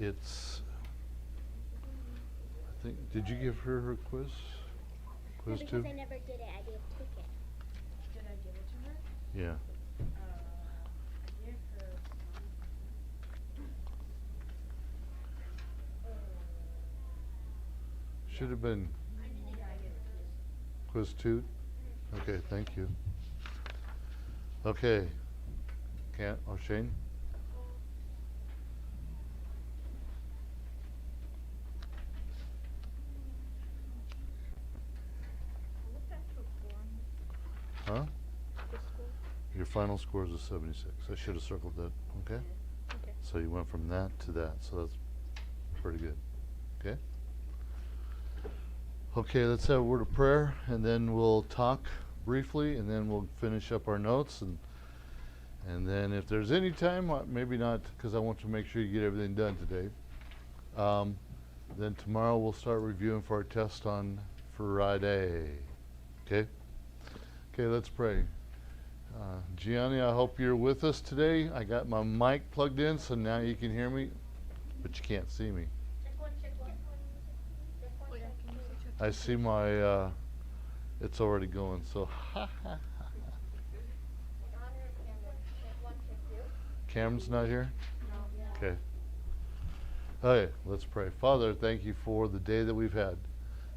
it's, I think, did you give her her quiz? No, Quiz because two? I never did it. I didn't take it. Did I give it to her? Yeah. I gave her Should have been yeah, I gave it to you. quiz two. Okay, thank you. Okay. Shane? What's that score on Huh? the score? Your final score is a 76. I should have circled that. Okay? Okay. So you went from that to that. So that's pretty good. Okay? Okay, let's have a word of prayer, and then we'll talk briefly, and then we'll finish up our notes. And then if there's any time, maybe not, because I want to make sure you get everything done today. Then tomorrow we'll start reviewing for our test on Friday. Okay? Okay, let's pray. Gianni, I hope you're with us today. I got my mic plugged in, so now you can hear me, but you can't see me. Check one, check one. Check one, check two. I see my, it's already going, so ha ha ha. Check one, check two. Cameron's not here? No. Okay. Okay, let's pray. Father, thank you for the day that we've had,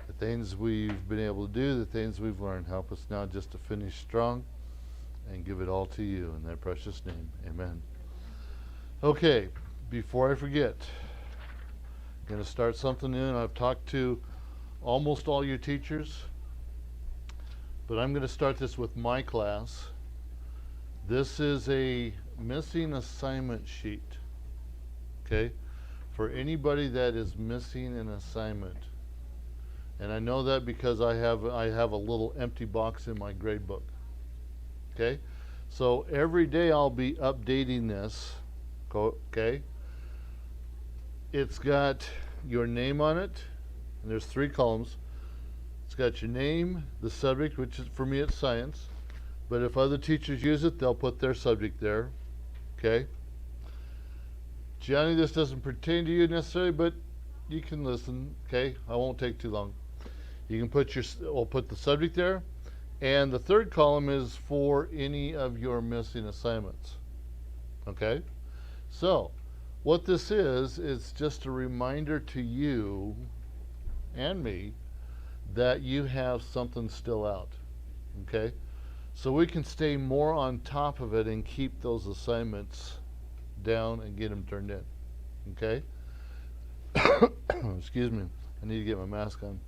the things we've been able to do, the things we've learned. Help us now just to finish strong and give it all to you in that precious name. Amen. Okay, before I forget, I'm going to start something new. I've talked to almost all your teachers, but I'm going to start this with my class. This is a missing assignment sheet, okay, for anybody that is missing an assignment. And I know that because I have a little empty box in my grade book. Okay? So every day I'll be updating this. Okay? It's got your name on it, and there's 3 columns. It's got your name, the subject, which is, for me, it's science. But if other teachers use it, they'll put their subject there. Okay? Johnny, this doesn't pertain to you necessarily, but you can listen. Okay? I won't take too long. You can put we'll put the subject there. And the 3rd column is for any of your missing assignments. Okay? So, what this is, it's just a reminder to you and me that you have something still out. Okay? So we can stay more on top of it and keep those assignments down and get them turned in. Okay? Excuse me. I need to get my mask on.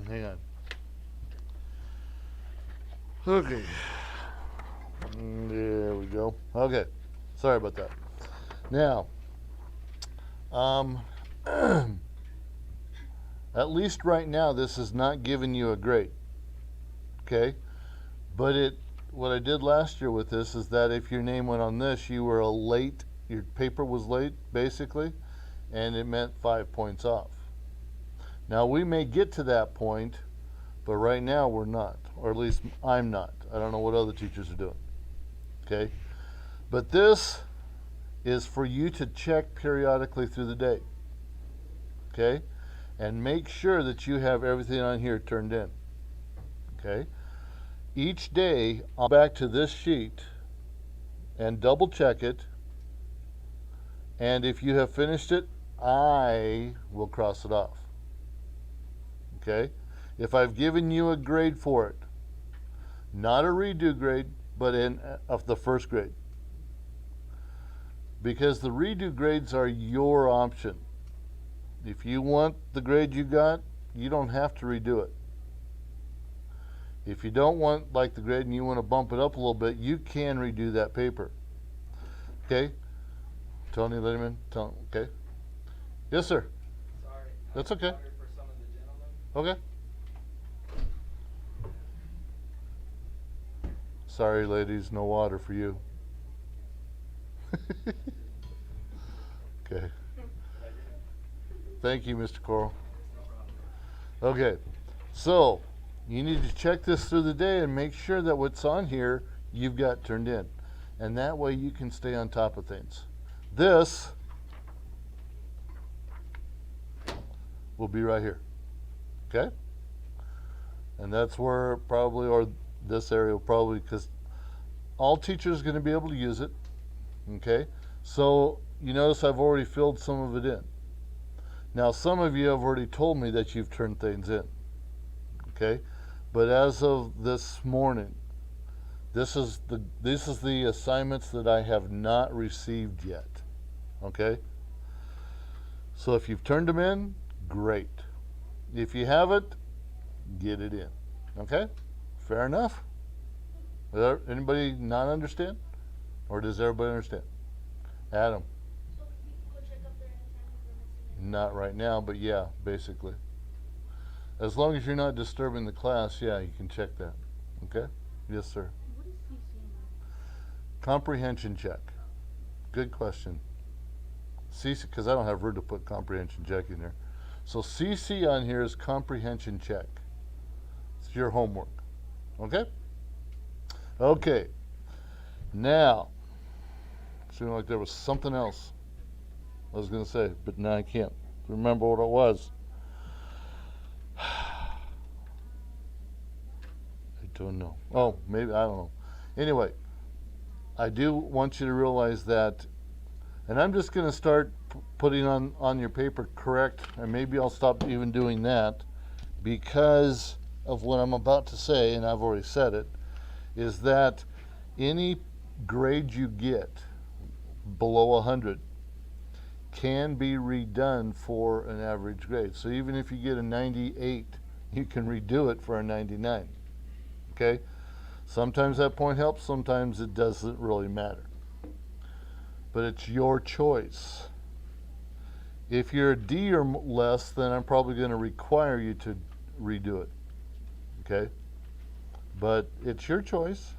Hang on. Okay. There we go. Okay. Sorry about that. Now, at least right now, this is not giving you a grade. Okay? But what I did last year with this is that if your name went on this, you were late, your paper was late, basically, and it meant 5 points off. Now, we may get to that point, but right now we're not, or at least I'm not. I don't know what other teachers are doing. Okay? But this is for you to check periodically through the day. Okay? And make sure that you have everything on here turned in. Okay? Each day, I'll go back to this sheet and double check it. And if you have finished it, I will cross it off. Okay? If I've given you a grade for it, not a redo grade, but of the 1st grade. Because the redo grades are your option. If you want the grade you got, you don't have to redo it. If you don't want like the grade and you want to bump it up a little bit, you can redo that paper. Okay? Tony, let him in. Okay? Yes, sir. Sorry. That's okay. Water for some of the gentlemen. Okay. Sorry, ladies, no water for you. Okay. Thank you, Mr. Coral. Okay, so you need to check this through the day and make sure that what's on here you've got turned in. And that way you can stay on top of things. This will be right here. Okay? And that's where probably, or this area will probably, because all teachers are going to be able to use it. Okay? So you notice I've already filled some of it in. Now some of you have already told me that you've turned things in. Okay? But as of this morning, this is the assignments that I have not received yet. Okay? So if you've turned them in, great. If you haven't, get it in. Okay? Fair enough? Anybody not understand? Or does everybody understand? Adam? So we can go check up there anytime if we're missing it. Not right now, but yeah, basically. As long as you're not disturbing the class, yeah, you can check that. Okay? Yes, sir. What is CC? Comprehension check. Good question. CC, because I don't have room to put comprehension check in there. So CC on here is comprehension check. It's your homework. Okay? Okay. Now, seemed like there was something else I was going to say, but now I can't remember what it was. I don't know. Oh, maybe, I don't know. Anyway, I do want you to realize that, and I'm just going to start putting on your paper correct, and maybe I'll stop even doing that because of what I'm about to say, and I've already said it, is that any grade you get below 100 can be redone for an average grade. So even if you get a 98, you can redo it for a 99. Okay? Sometimes that point helps, sometimes it doesn't really matter. But it's your choice. If you're a D or less, then I'm probably going to require you to redo it. Okay? But it's your choice.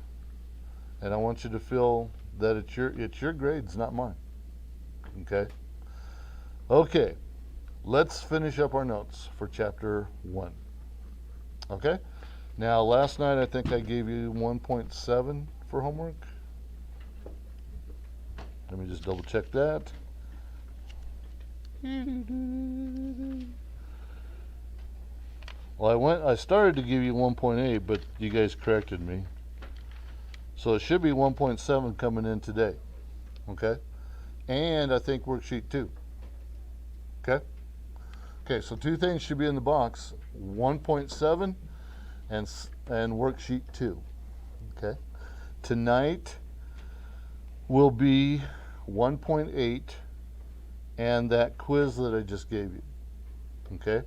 And I want you to feel that it's your grades, not mine. Okay? Okay. Let's finish up our notes for chapter 1. Okay? Now, last night I think I gave you 1.7 for homework. Let me just double check that. Well, I started to give you 1.8, but you guys corrected me. So it should be 1.7 coming in today. Okay? And I think worksheet 2. Okay? Okay, so 2 things should be in the box. 1.7 and worksheet 2. Okay? Tonight will be 1.8 and that quiz that I just gave you. Okay?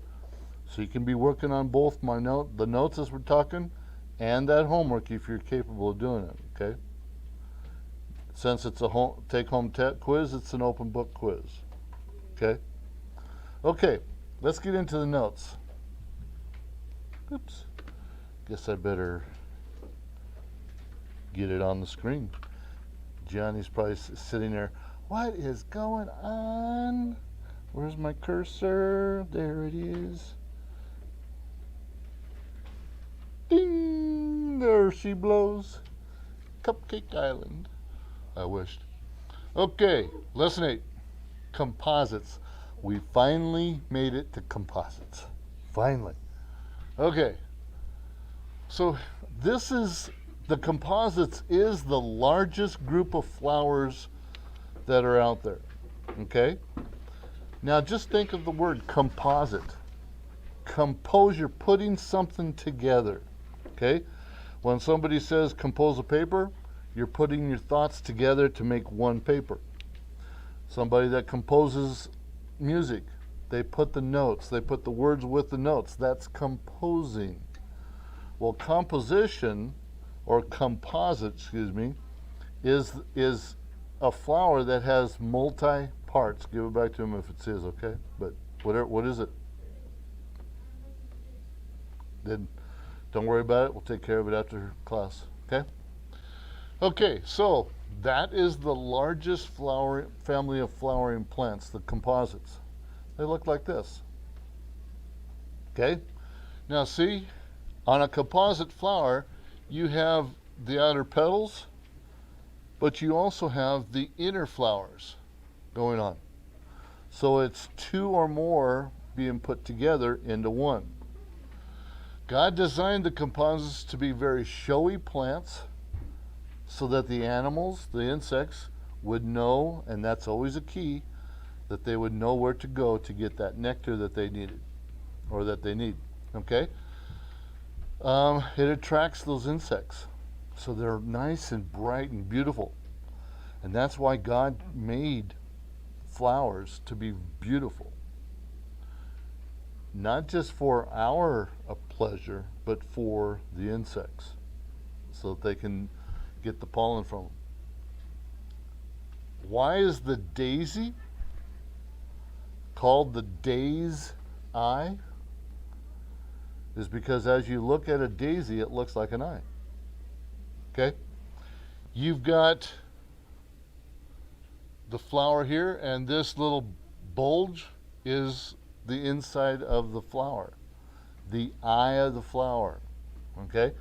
So you can be working on both the notes as we're talking and that homework if you're capable of doing it. Okay? Since it's a take-home quiz, it's an open book quiz. Okay? Okay, let's get into the notes. Oops. Guess I better get it on the screen. Johnny's probably sitting there. What is going on? Where's my cursor? There it is. Ding! There she blows. Cupcake Island. I wished. Okay, lesson 8. Composites. We finally made it to composites. Finally. Okay. So the composites is the largest group of flowers that are out there. Okay? Now just think of the word composite. Compose, you're putting something together. Okay? When somebody says compose a paper, you're putting your thoughts together to make one paper. Somebody that composes music, they put the notes, they put the words with the notes. That's composing. Well, composition, or composite, excuse me, is a flower that has multi-parts. Give it back to him if it's his, okay? But what is it? Then don't worry about it. We'll take care of it after class, okay? Okay, so that is the largest family of flowering plants, the composites. They look like this. Okay? Now see, on a composite flower, you have the outer petals but you also have the inner flowers going on. So it's two or more being put together into one. God designed the composites to be very showy plants so that the animals, the insects, would know, and that's always a key, that they would know where to go to get that nectar that they needed, or that they need, okay? It attracts those insects. So they're nice and bright and beautiful. And that's why God made flowers to be beautiful. Not just for our pleasure, but for the insects, so that they can get the pollen from them. Why is the daisy called the day's eye? Is because as you look at a daisy, it looks like an eye. Okay? You've got the flower here, and this little bulge is the inside of the flower, the eye of the flower. Okay?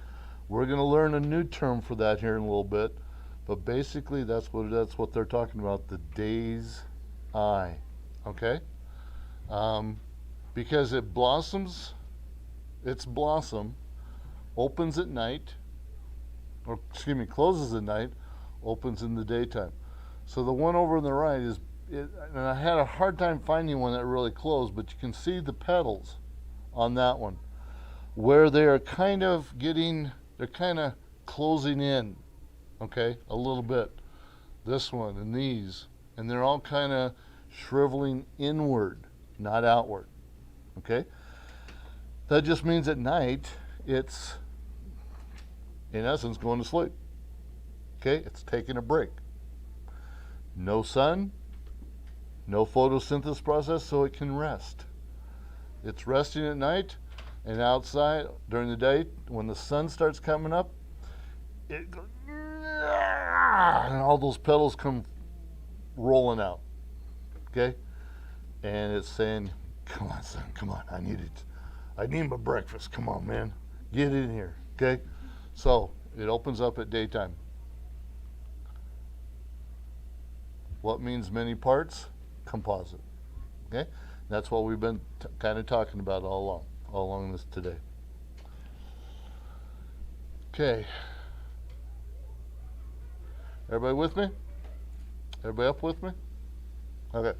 We're going to learn a new term for that here in a little bit, but basically that's what they're talking about, the day's eye. Okay? Because it blossoms, its blossom opens at night, or excuse me, closes at night, opens in the daytime. So the one over on the right is, and I had a hard time finding one that really closed, but you can see the petals on that one, where they are kind of closing in, okay, a little bit. This one and these, and they're all kind of shriveling inward, not outward, okay? That just means at night, it's, in essence, going to sleep, okay? It's taking a break. No sun, no photosynthesis process, so it can rest. It's resting at night, and outside during the day, when the sun starts coming up, it goes, and all those petals come rolling out, okay? And it's saying, come on, son, come on, I need it. I need my breakfast, come on, man. Get in here, okay? So it opens up at daytime. What means many parts? Composite. Okay? That's what we've been kind of talking about all along this today. Okay. Everybody with me? Everybody up with me? Okay.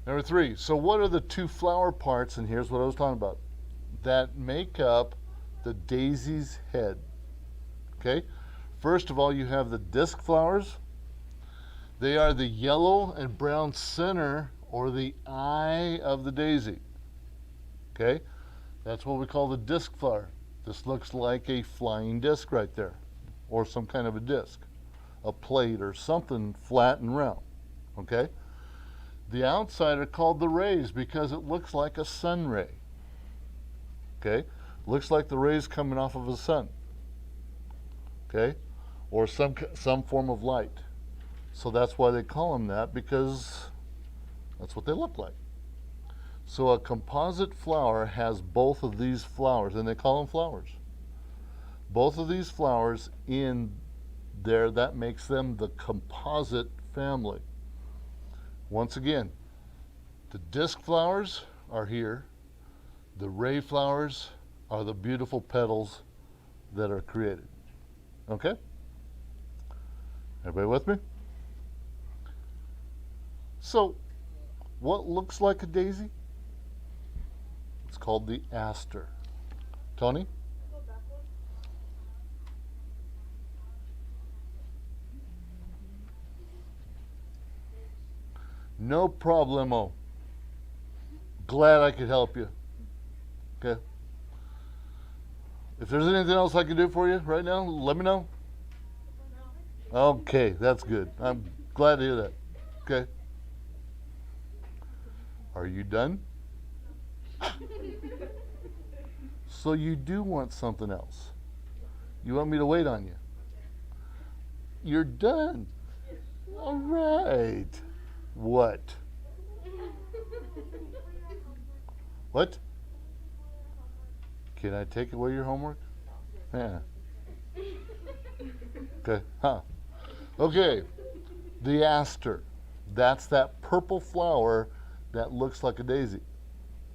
Number 3. So what are the two flower parts, and here's what I was talking about, that make up the daisy's head? Okay? First of all, you have the disc flowers. They are the yellow and brown center, or the eye of the daisy. Okay? That's what we call the disc flower. This looks like a flying disc right there, or some kind of a disc, a plate or something flat and round. Okay? The outside are called the rays because it looks like a sun ray. Okay? Looks like the rays coming off of a sun. Okay? Or some form of light. So that's why they call them that, because that's what they look like. So a composite flower has both of these flowers, and they call them flowers. Both of these flowers in there, that makes them the composite family. Once again, the disc flowers are here. The ray flowers are the beautiful petals that are created. Okay? Everybody with me? So, what looks like a daisy? It's called the aster. Tony? Go backward. No problemo. Glad I could help you. Okay? If there's anything else I can do for you right now, let me know. Okay, that's good. I'm glad to hear that. Okay? Are you done? So you do want something else. You want me to wait on you? You're done. All right. What? What? Can I take away your homework? Yeah. Okay. Huh. Okay, the aster. That's that purple flower that looks like a daisy.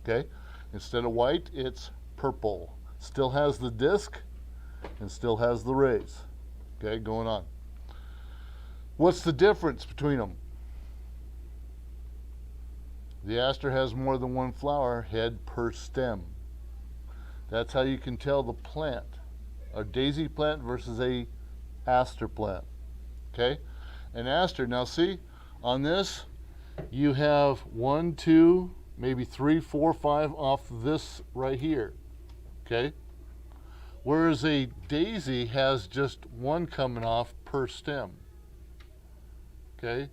Okay? Instead of white, it's purple. Still has the disc and still has the rays. Okay, going on. What's the difference between them? The aster has more than one flower head per stem. That's how you can tell the plant, a daisy plant versus a aster plant. Okay? An aster, now see, on this, you have 1, 2, maybe 3, 4, 5 off this right here. Okay? Whereas a daisy has just one coming off per stem. Okay?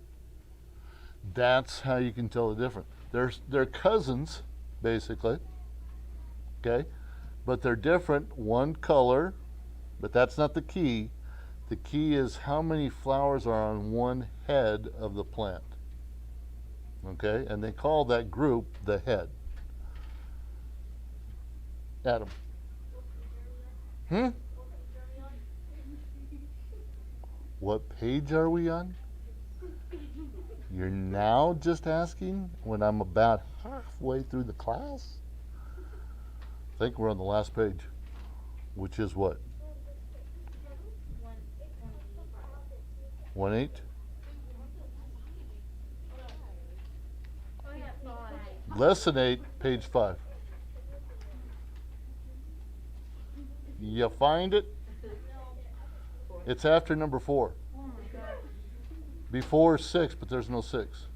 That's how you can tell the difference. They're cousins, basically. Okay? But they're different, one color, but that's not the key. The key is how many flowers are on one head of the plant. Okay? And they call that group the head. Adam. What page are we on? You're now just asking when I'm about halfway through the class? I think we're on the last page, which is what? 1-8? Oh, yeah, 5. Lesson 8, page 5. You find it? It's after number 4. Oh my God. Before 6, but there's no 6.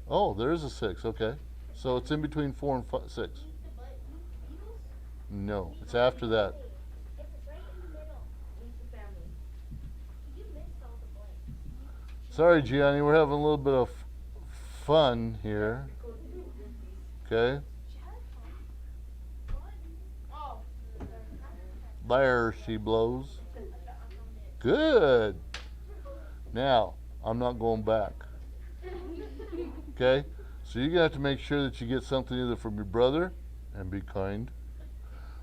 Oh, there is a 6, okay. So it's in between 4 and 6. No, it's after that. Sorry, Gianni, we're having a little bit of fun here. Okay? There she blows. Good. Now, I'm not going back. Okay? So you're going to have to make sure that you get something either from your brother, and be kind,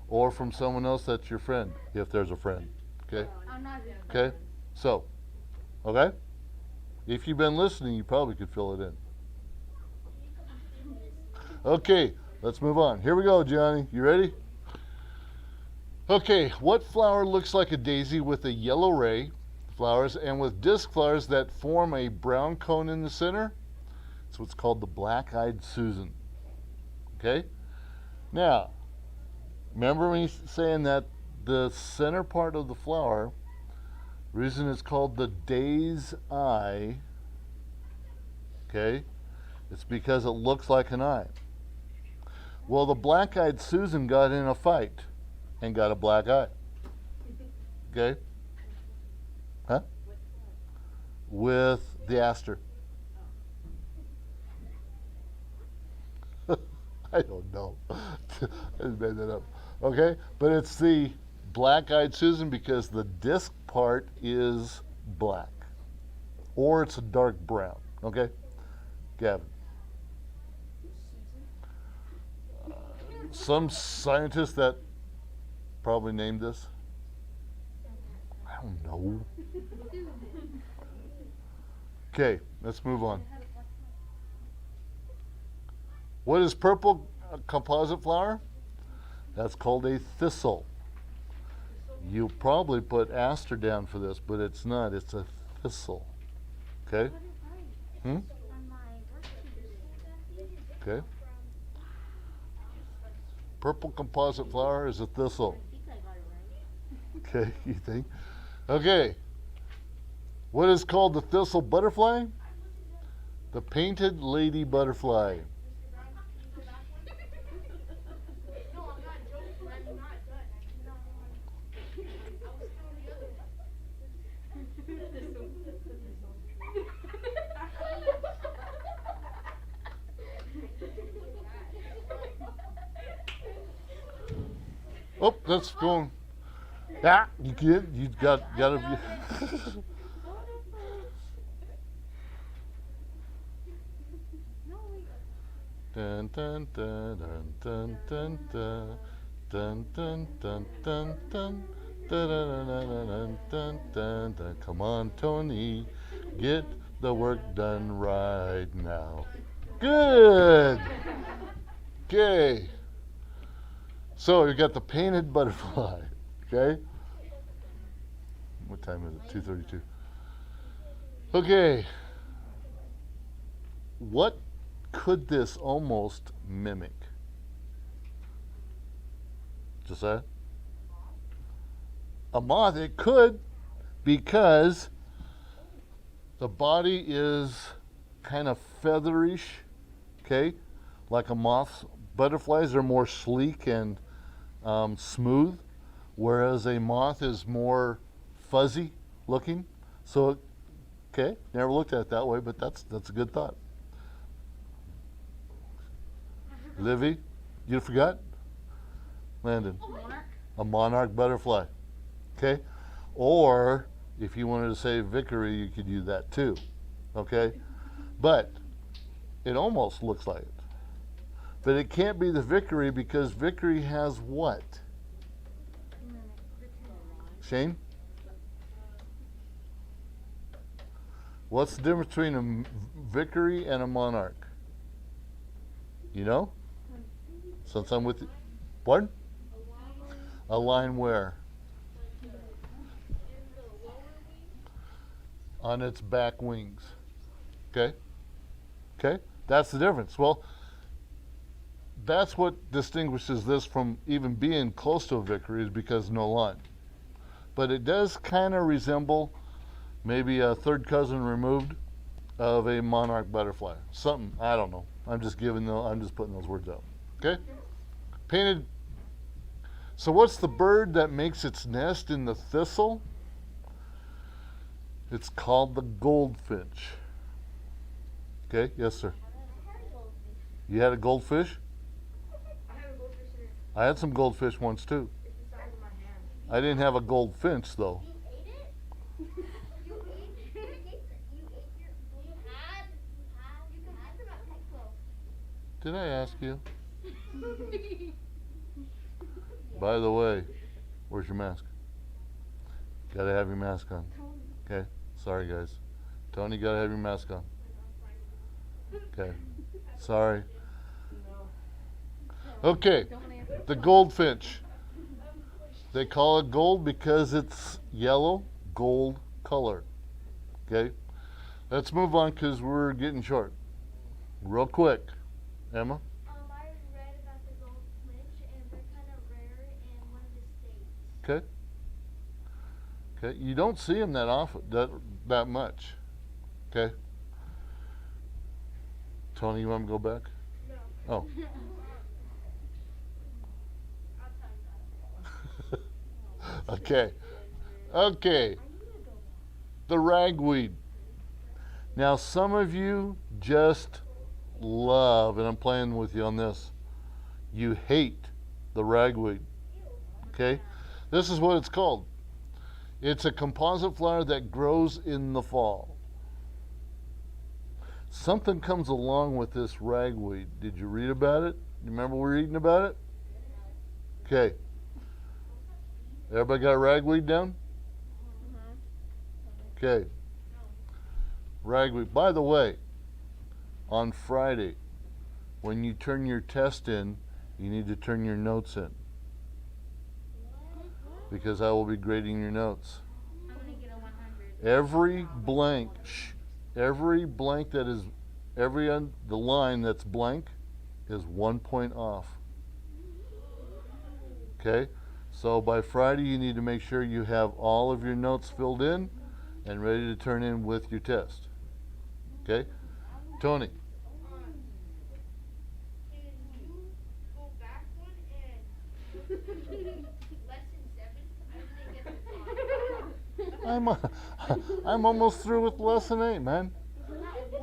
or from someone else that's your friend, if there's a friend. Okay? I'm not doing that. Okay? So, okay? If you've been listening, you probably could fill it in. Okay, let's move on. Here we go, Johnny. You ready? Okay, what flower looks like a daisy with a yellow ray flowers and with disc flowers that form a brown cone in the center? It's what's called the black-eyed Susan. Okay? Now, remember me saying that the center part of the flower, reason it's called the day's eye, okay, it's because it looks like an eye. Well, the black-eyed Susan got in a fight and got a black eye. Okay? Huh? With the aster. I don't know. I just made that up. Okay? But it's the black-eyed Susan because the disc part is black. Or it's a dark brown. Okay? Gavin. Some scientist that probably named this. I don't know. Okay, let's move on. What is purple composite flower? That's called a thistle. You probably put aster down for this, but it's not. It's a thistle. Okay? Okay. Purple composite flower is a thistle. Okay, you think? Okay. What is called the thistle butterfly? The painted lady butterfly. No, I'm not joking. I'm not done. I do not want. I was still on the other Oh, that's going. Yeah, you get. You gotta be. Dun dun dun dun dun dun dun dun dun dun dun Dun. Come on, Tony. Get the work done right now. Good. Okay. So you got the painted butterfly. Okay. What time is it? 2:32. Okay. What could this almost mimic? Josiah? A moth, it could, because the body is kind of featherish, okay, like a moth's. Butterflies are more sleek and smooth, whereas a moth is more fuzzy looking. So, okay, never looked at it that way, but that's a good thought. Livy, you forgot? Landon. A monarch butterfly. Okay? Or if you wanted to say Vickery, you could use that too. Okay? But it almost looks like it. But it can't be the Vickery because Vickery has what? Shane? What's the difference between a Vickery and a monarch? You know? Since I'm with you. Pardon? A line where? On its back wings. Okay? Okay? That's the difference. Well, that's what distinguishes this from even being close to a Vickery, is because no line. But it does kind of resemble maybe a third cousin removed of a monarch butterfly. Something, I don't know. I'm just putting those words out. Okay? Painted. So what's the bird that makes its nest in the thistle? It's called the goldfinch. Okay, yes sir. You had a goldfish? I have a goldfish in it. I had some goldfish once too. It's the size of my hand. I didn't have a goldfinch though. You ate it? You can pick them at Petco. Did I ask you? By the way, where's your mask? Gotta have your mask on. Okay, sorry guys. Tony, gotta have your mask on. Okay, sorry. Okay, the goldfinch. They call it gold because it's yellow, gold color. Okay, let's move on because we're getting short. Real quick, Emma. I read about the goldfinch, and they're kind of rare in one of the states. Okay. Okay, you don't see them that often, that much. Okay. Tony, you want me to go back? No. Oh. I'll tell you that. Okay. Okay. The ragweed. Now, some of you just love, and I'm playing with you on this, you hate the ragweed. Okay? This is what it's called. It's a composite flower that grows in the fall. Something comes along with this ragweed. Did you read about it? You remember we were reading about it? Okay. Everybody got ragweed down? Okay. Ragweed. By the way, on Friday, when you turn your test in, you need to turn your notes in. Because I will be grading your notes. I'm gonna get a 100. Every blank that is, the line that's blank is 1 point off. Okay? So by Friday, you need to make sure you have all of your notes filled in and ready to turn in with your test. Okay? Tony. Can you go back one and lesson 7? I didn't get the I'm almost through with lesson 8, man.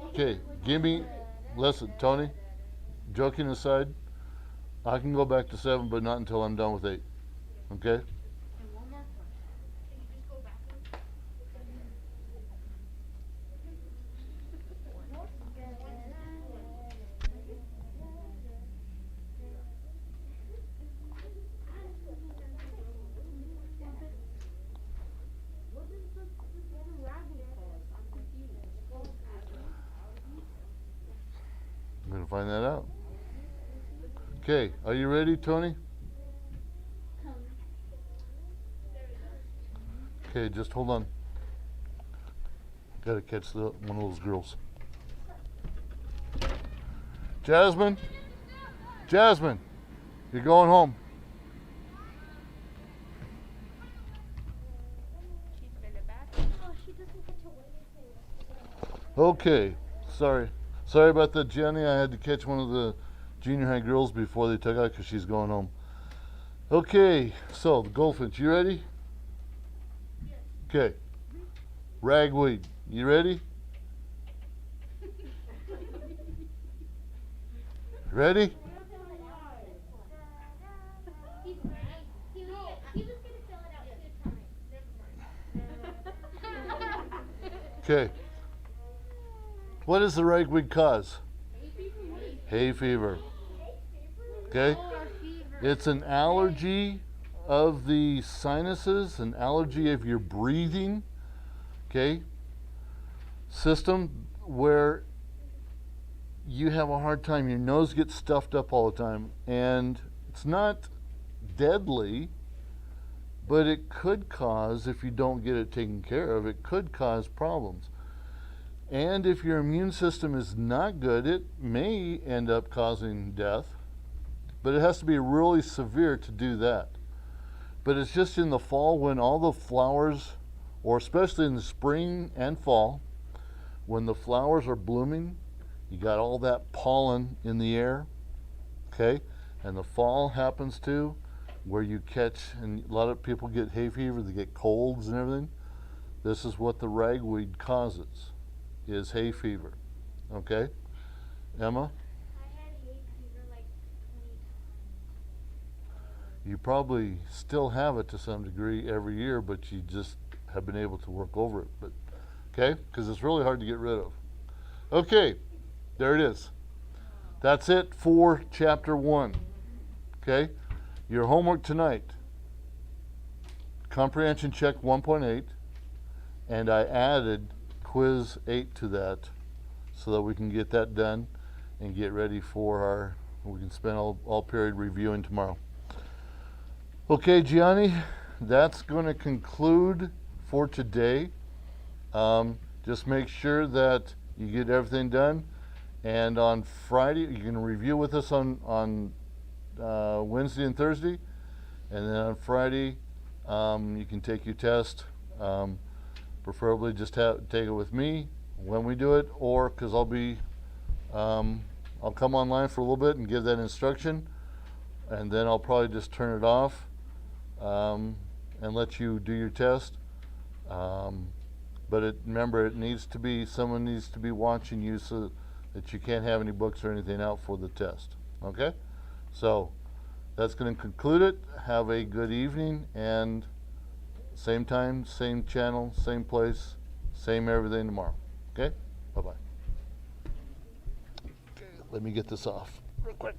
Okay, listen, Tony, joking aside, I can go back to 7, but not until I'm done with 8. Okay? And one more question. Can you just go back one? find that out. Okay, are you ready, Tony? Okay, just hold on. Gotta catch one of those girls. Jasmine? Jasmine, you're going home. She's been a bad. Oh, she doesn't get to wait. Okay, sorry. Sorry about that, Jenny. I had to catch one of the junior high girls before they took out because she's going home. Okay, so the Goldfinch, you ready? Okay. Ragweed, you ready? Ready? He's ready. He was gonna fill it out 2 times. Okay. What does the ragweed cause? Hay fever. Okay? It's an allergy of the sinuses, an allergy of your breathing, okay, system where you have a hard time. Your nose gets stuffed up all the time. And it's not deadly, but it could cause, if you don't get it taken care of, it could cause problems. And if your immune system is not good, it may end up causing death. But it has to be really severe to do that. But it's just in the fall when all the flowers, or especially in the spring and fall, when the flowers are blooming, you got all that pollen in the air, okay? And the fall happens too, where you catch, and a lot of people get hay fever, they get colds and everything. This is what the ragweed causes, is hay fever, okay? Emma? I had hay fever like 20 times. You probably still have it to some degree every year, but you just have been able to work over it. But okay, because it's really hard to get rid of. Okay, there it is. That's it for chapter 1. Okay, your homework tonight: comprehension check 1.8, and I added quiz 8 to that, so that we can get that done and get ready for our. We can spend all period reviewing tomorrow. Okay, Gianni, that's going to conclude for today. Just make sure that you get everything done. And on Friday, you can review with us on Wednesday and Thursday. And then on Friday, you can take your test. Preferably just take it with me when we do it, or because I'll come online for a little bit and give that instruction. And then I'll probably just turn it off. And let you do your test. But remember, someone needs to be watching you so that you can't have any books or anything out for the test. Okay? So that's going to conclude it. Have a good evening, and same time, same channel, same place, same everything tomorrow. Okay? Bye-bye. Okay, let me get this off real quick.